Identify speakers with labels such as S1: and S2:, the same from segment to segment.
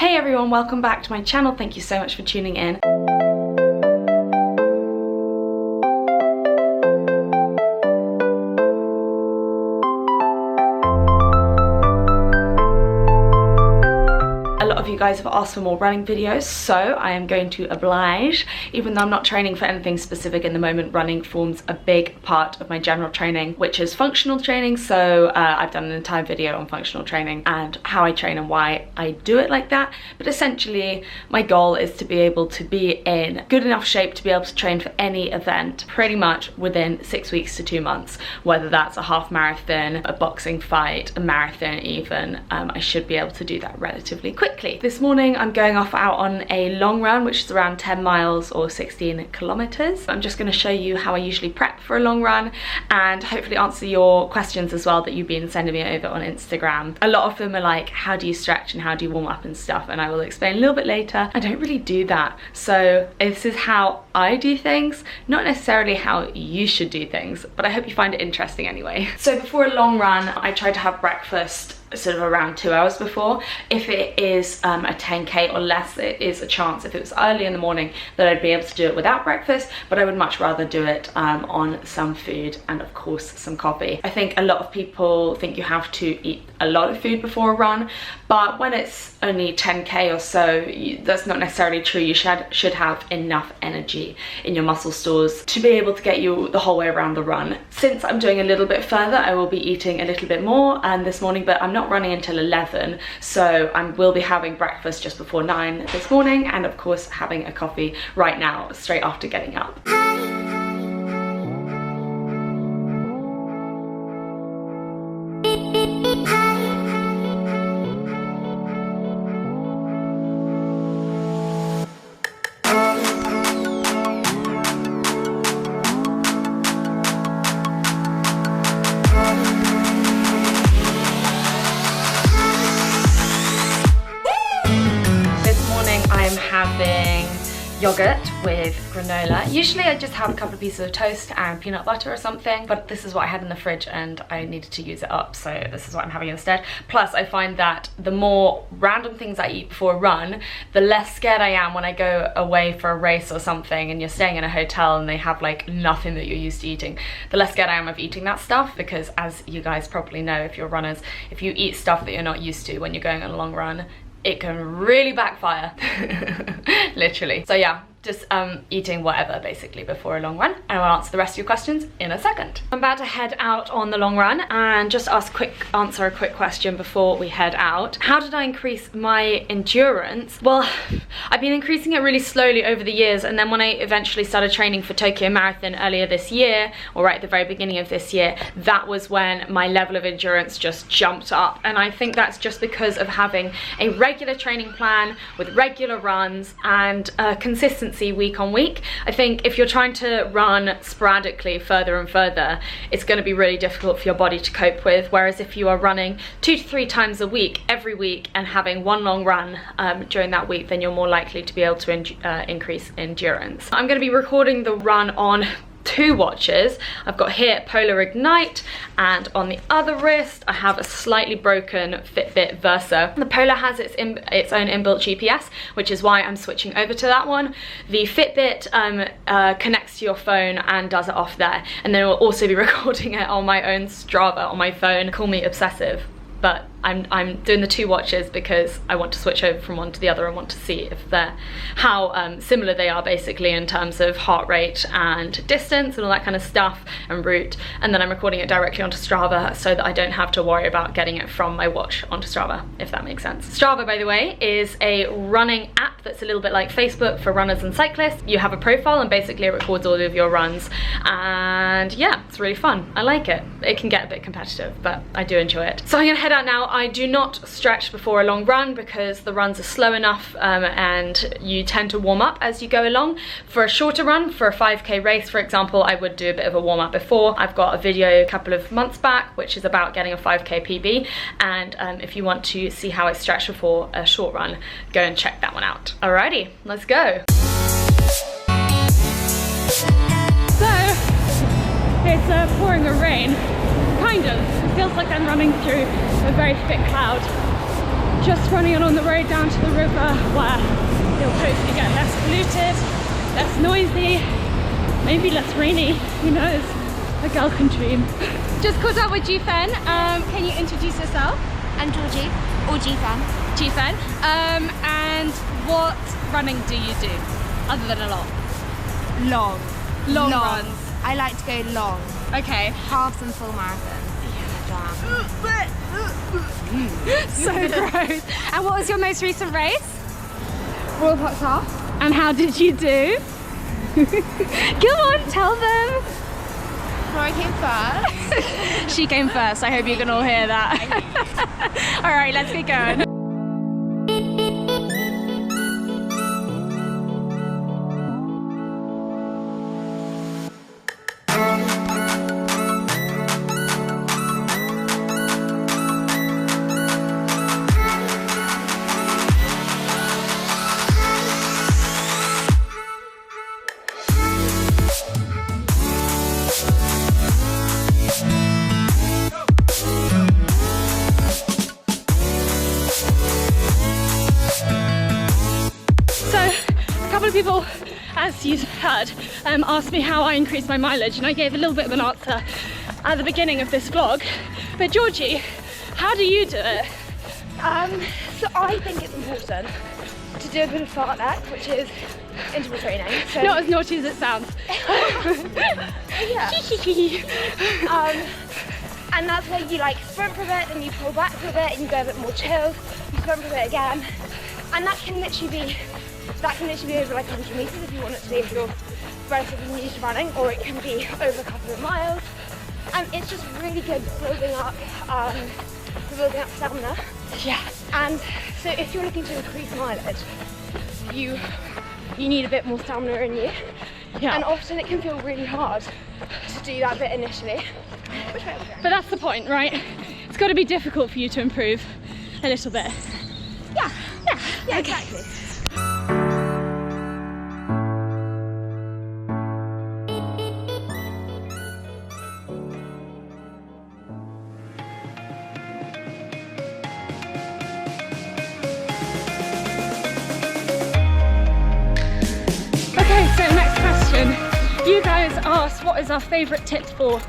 S1: Hey everyone, welcome back to my channel. Thank you so much for tuning in. A lot of you guys have asked for more running videos, so I am going to oblige. Even though I'm not training for anything specific in the moment, running forms a big part of my general training, which is functional training. So I've done an entire video on functional training and how I train and why I do it like that. But essentially, my goal is to be able to be in good enough shape to be able to train for any event pretty much within 6 weeks to 2 months, whether that's a half marathon, a boxing fight, a marathon even. I should be able to do that relatively quickly. This morning I'm going off out on a long run, which is around 10 miles or 16 kilometers. I'm just going to show you how I usually prep for a long run and hopefully answer your questions as well that you've been sending me over on Instagram. A lot of them are like, how do you stretch and how do you warm up and stuff, and I will explain a little bit later. I don't really do that, so this is how I do things, not necessarily how you should do things, but I hope you find it interesting anyway. So before a long run, I try to have breakfast sort of around 2 hours before. If it is a 10k or less, it is a chance if it was early in the morning that I'd be able to do it without breakfast, but I would much rather do it on some food and of course some coffee. I think a lot of people think you have to eat a lot of food before a run, but when it's only 10k or so, that's not necessarily true. You should have enough energy in your muscle stores to be able to get you the whole way around the run. Since I'm doing a little bit further, I will be eating a little bit more this morning, but I'm not running until 11, so I will be having breakfast just before 9 this morning, and of course having a coffee right now straight after getting up. Having yogurt with granola. Usually I just have a couple of pieces of toast and peanut butter or something, but this is what I had in the fridge and I needed to use it up, so this is what I'm having instead. Plus I find that the more random things I eat before a run, the less scared I am when I go away for a race or something and you're staying in a hotel and they have like nothing that you're used to eating. The less scared I am of eating that stuff, because as you guys probably know if you're runners, if you eat stuff that you're not used to when you're going on a long run, it can really backfire. Literally. So yeah, just eating whatever basically before a long run, and I'll answer the rest of your questions in a second. I'm about to head out on the long run and just answer a quick question before we head out. How did I increase my endurance? Well, I've been increasing it really slowly over the years, and then when I eventually started training for Tokyo Marathon earlier this year, or right at the very beginning of this year, that was when my level of endurance just jumped up. And I think that's just because of having a regular training plan with regular runs and consistency week on week. I think if you're trying to run sporadically further and further, it's going to be really difficult for your body to cope with, whereas if you are running 2 to 3 times a week every week and having one long run during that week, then you're more likely to be able to increase endurance. I'm going to be recording the run on 2 watches. I've got here Polar Ignite, and on the other wrist I have a slightly broken Fitbit Versa. The Polar has its own inbuilt GPS, which is why I'm switching over to that one. The Fitbit connects to your phone and does it off there, and then we'll also be recording it on my own Strava on my phone. Call me obsessive, but I'm doing the 2 watches because I want to switch over from one to the other and want to see if they're how similar they are basically in terms of heart rate and distance and all that kind of stuff and route, and then I'm recording it directly onto Strava so that I don't have to worry about getting it from my watch onto Strava, if that makes sense. Strava, by the way, is a running app that's a little bit like Facebook for runners and cyclists. You have a profile and basically it records all of your runs, and yeah, it's really fun. I like it. It can get a bit competitive, but I do enjoy it. So I'm gonna head out now. I do not stretch before a long run because the runs are slow enough and you tend to warm up as you go along. For a shorter run, for a 5k race for example, I would do a bit of a warm up before. I've got a video a couple of months back which is about getting a 5k PB, and if you want to see how I stretch before a short run, go and check that one out. Alrighty, let's go. So, it's pouring a rain. Kind of. It feels like I'm running through a very thick cloud.
S2: just running along the road down to the river where you'll hopefully get less polluted, less noisy, maybe less rainy, who knows, a girl can dream. Just caught up with G-Fen. Can you introduce yourself?
S3: I'm Georgie, or G-Fan.
S2: G-Fen. And what running do you do, other than a lot? Long runs.
S3: I like to go long.
S2: Okay.
S3: Halves and full marathons.
S2: So gross. And what was your most recent race?
S3: Royal Park Half.
S2: And how did you do? Come on, tell them.
S3: Flora came first.
S2: She came first. I hope you can all hear that. All right, let's get going. People, as you've heard, asked me how I increase my mileage, and I gave a little bit of an answer at the beginning of this vlog. But Georgie, how do you do it?
S4: So I think it's important to do a bit of fartlek, which is interval training. So
S2: not as naughty as it sounds.
S4: yeah. And that's where you like sprint for a bit, then you pull back for a bit, and you go a bit more chilled. You sprint for a bit again, and that can literally be over like 100 meters if you want it to be, if you're relatively new to running, or it can be over a couple of miles. And it's just really good for building up stamina.
S2: Yeah.
S4: And so if you're looking to increase mileage, you need a bit more stamina in you.
S2: Yeah.
S4: And often it can feel really hard to do that bit initially.
S2: But that's the point, right? It's got to be difficult for you to improve a little bit.
S4: Yeah.
S2: Okay.
S4: Exactly.
S2: Okay, so next question. You guys asked what is our favourite tip for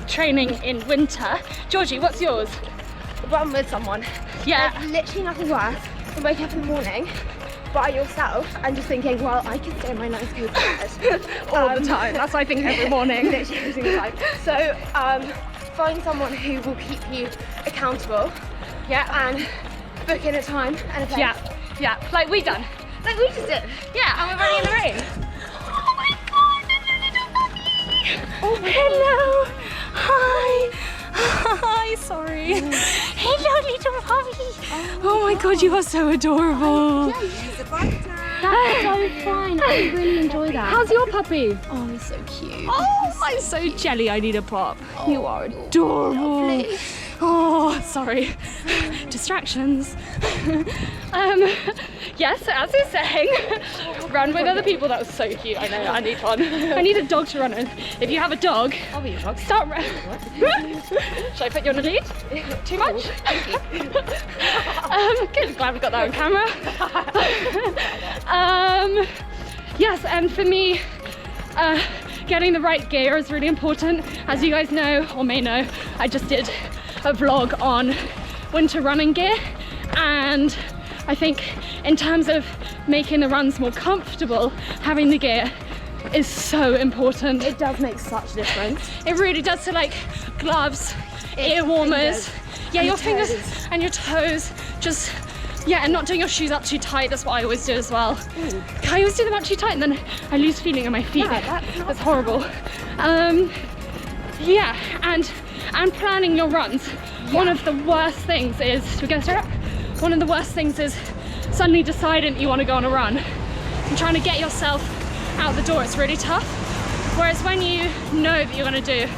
S2: training in winter. Georgie, what's yours?
S4: Run with someone.
S2: Yeah.
S4: There's literally nothing worse than waking up in the morning by yourself and just thinking, well, I could stay in my nice good bed
S2: All the time. That's what I think every morning.
S4: Literally every single time. So find someone who will keep you accountable.
S2: Yeah.
S4: And book in a time and a place.
S2: Yeah. Like we done.
S4: Like we just did.
S2: Yeah, and we're running in the rain.
S4: Oh my god, little puppy!
S2: Oh, hello. Hi. Hi, sorry. Hello, little puppy. Oh my god, you are so adorable.
S3: She's a biter.
S4: That's so fine. I really enjoy that.
S2: How's your puppy?
S4: Oh, he's so cute.
S2: Oh, I'm so jelly. I need a pop.
S4: Oh, you are
S2: Adorable.
S4: lovely.
S2: Oh, sorry. Distractions. Yes, as you're saying, run with other people. That was so cute. I know, I need one. I need a dog to run with. If you have a dog,
S4: I'll be your dog.
S2: start running. Should I put you on a lead? Too much? Good, glad we got that on camera. Yes, and for me, getting the right gear is really important. As you guys know, or may know, I just did a vlog on winter running gear, and I think in terms of making the runs more comfortable, having the gear is so important.
S4: It does make such a difference.
S2: It really does. So like gloves, ear warmers, yeah, your fingers and your toes, just and not doing your shoes up too tight. That's what I always do as well.
S4: Ooh.
S2: I always do them up too tight and then I lose feeling in my feet.
S4: Yeah,
S2: that's horrible. Yeah, and planning your runs. One of the worst things is, should we go through it? One of the worst things is suddenly deciding you want to go on a run and trying to get yourself out the door. It's really tough. Whereas when you know that you're going to do,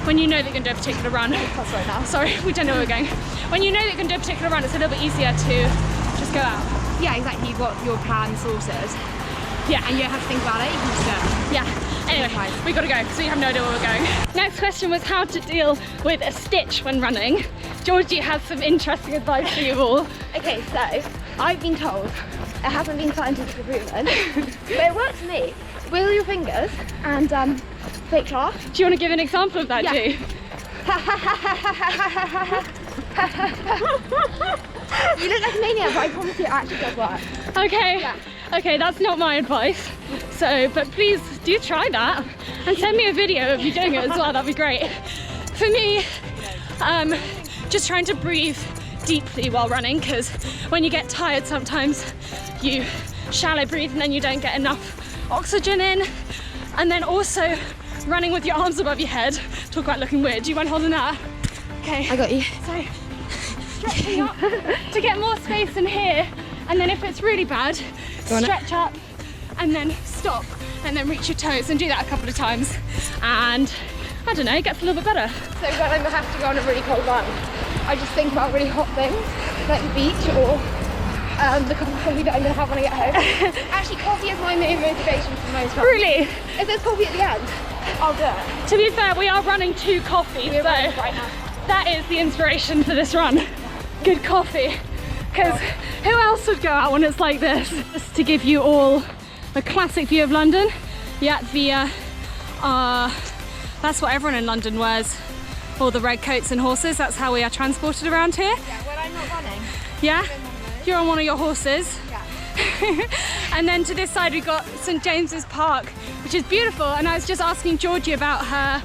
S2: when you know that you're going to do a particular run,
S4: Right now.
S2: sorry, we don't know where we're going. When you know that you're going to do a particular run, it's a little bit easier to just go out.
S3: Yeah, exactly. You've got your plan sorted.
S2: Yeah.
S3: And you don't have to think about it, you can just go.
S2: Yeah. Anyway, we gotta go, so you have no idea where we're going. Next question was how to deal with a stitch when running. Georgie has some interesting advice for you all.
S4: Okay, so I've been told, it hasn't been scientifically proven, but it works for me. Wiggle your fingers and fake laugh.
S2: Do you want to give an example of that,
S4: Yeah.
S2: G?
S4: You look like a maniac, but I promise you it actually does work.
S2: Okay.
S4: Yeah.
S2: Okay, that's not my advice. So, but please do try that and send me a video of you doing it as well. That'd be great. For me, just trying to breathe deeply while running, because when you get tired, sometimes you shallow breathe and then you don't get enough oxygen in. And then also running with your arms above your head. Talk about looking weird. Do you mind holding that? Okay.
S4: I got you.
S2: So, stretching up to get more space in here. And then if it's really bad, stretch up and then stop and then reach your toes, and do that a couple of times. And I don't know, it gets a little bit better.
S4: So when I have to go on a really cold run, I just think about really hot things, like the beach or the cup of coffee that I'm going to have when I get home. Actually, coffee is my main motivation for most runs.
S2: Really?
S4: If there's coffee at the end, I'll do it.
S2: To be fair, we are running to coffee,
S4: We're
S2: so
S4: running right now.
S2: that is the inspiration for this run. Good coffee. Because who else would go out when it's like this? Just to give you all a classic view of London. Yeah, that's what everyone in London wears. All the red coats and horses. That's how we are transported around here.
S4: Yeah, when I'm not running.
S2: Yeah? You're on one of your horses.
S4: Yeah.
S2: And then to this side we've got St James's Park, which is beautiful. And I was just asking Georgie about her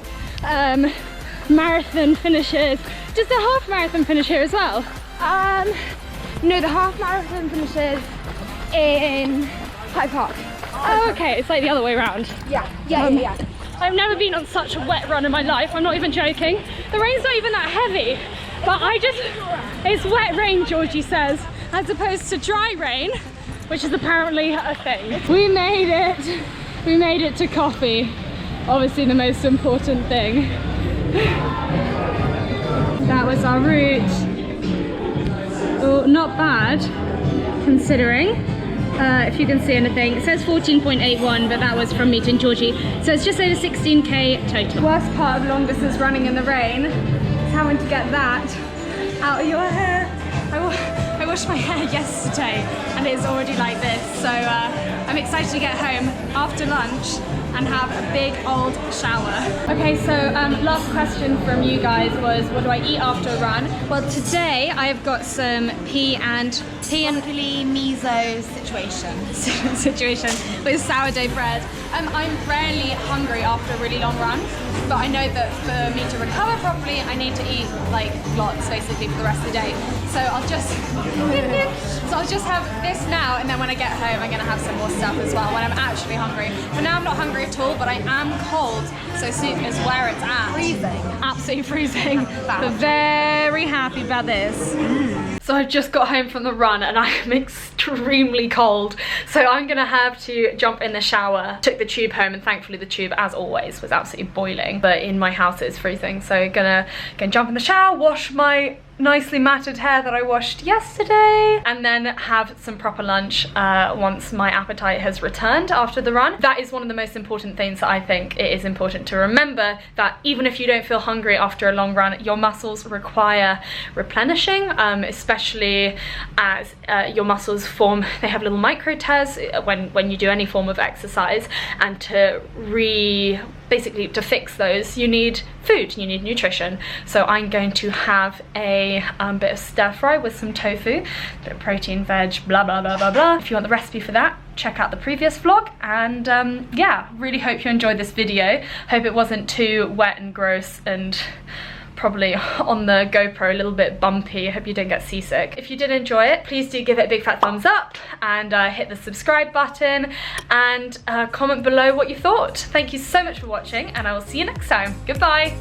S2: marathon finishes. Does the half marathon finish here as well?
S4: No, the half marathon finishes in Hyde Park.
S2: Oh, okay, it's like the other way around.
S4: Yeah, yeah.
S2: I've never been on such a wet run in my life, I'm not even joking. The rain's not even that heavy, but it's wet rain, Georgie says, as opposed to dry rain, which is apparently a thing. We made it to coffee. Obviously the most important thing. That was our route. Oh, not bad, considering. If you can see anything, it says 14.81, but that was from meeting Georgie. So it's just over 16k total. Worst part of long distance running in the rain is having to get that out of your hair. I washed my hair yesterday and it's already like this. So I'm excited to get home after lunch and have a big old shower. Okay, so last question from you guys was, what do I eat after a run? Well, today I have got some pea and miso situation with sourdough bread. I'm rarely hungry after a really long run, but I know that for me to recover properly, I need to eat like lots basically for the rest of the day. So I'll just have this now, and then when I get home, I'm gonna have some more stuff as well when I'm actually hungry. For now, I'm not hungry at all, but I am cold, so soup is where it's at.
S3: Freezing.
S2: Absolutely freezing. But very happy about this. So I just got home from the run and I am extremely cold. So I'm gonna have to jump in the shower. Took the tube home and thankfully the tube, as always, was absolutely boiling. But in my house it's freezing. So gonna jump in the shower, wash my nicely matted hair that I washed yesterday, and then have some proper lunch once my appetite has returned after the run. That is one of the most important things that I think it is important to remember, that even if you don't feel hungry after a long run, your muscles require replenishing, especially as your muscles form, they have little micro tears when you do any form of exercise, and basically to fix those you need food, you need nutrition. So I'm going to have a bit of stir fry with some tofu, bit of protein, veg, blah blah blah blah blah. If you want the recipe for that, check out the previous vlog. And yeah, really hope you enjoyed this video. Hope it wasn't too wet and gross and probably on the GoPro a little bit bumpy. I hope you didn't get seasick. If you did enjoy it, please do give it a big fat thumbs up and hit the subscribe button and comment below what you thought. Thank you so much for watching and I will see you next time. Goodbye.